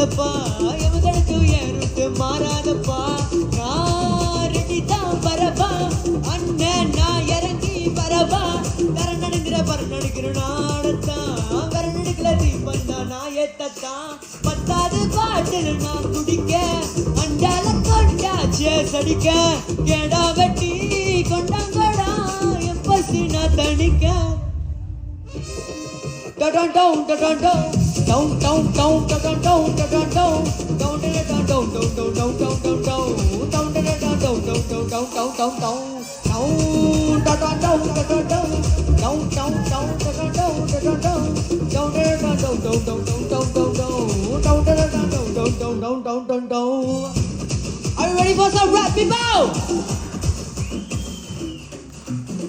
மாறாதப்பா எவதற்கு ஏறுட்டு மாறாதப்பா காரடி தான் வரப்பா அண்ணன் நான் இறங்கி வரப்பா கரநடுக்கிற நாடத்தான் கரநடுக்கல தீபந்தா நான் ஏத்தத்தான் பத்தாது பாட்டில் நான் குடிக்க அண்டால கொண்டாச்சே சடிக்க கேடா வெட்டி கொண்டாங்கடா என் பசி நான் தணிக்க down down down down down down down down down down down down down down down down down down down. Are you ready for some rap, people?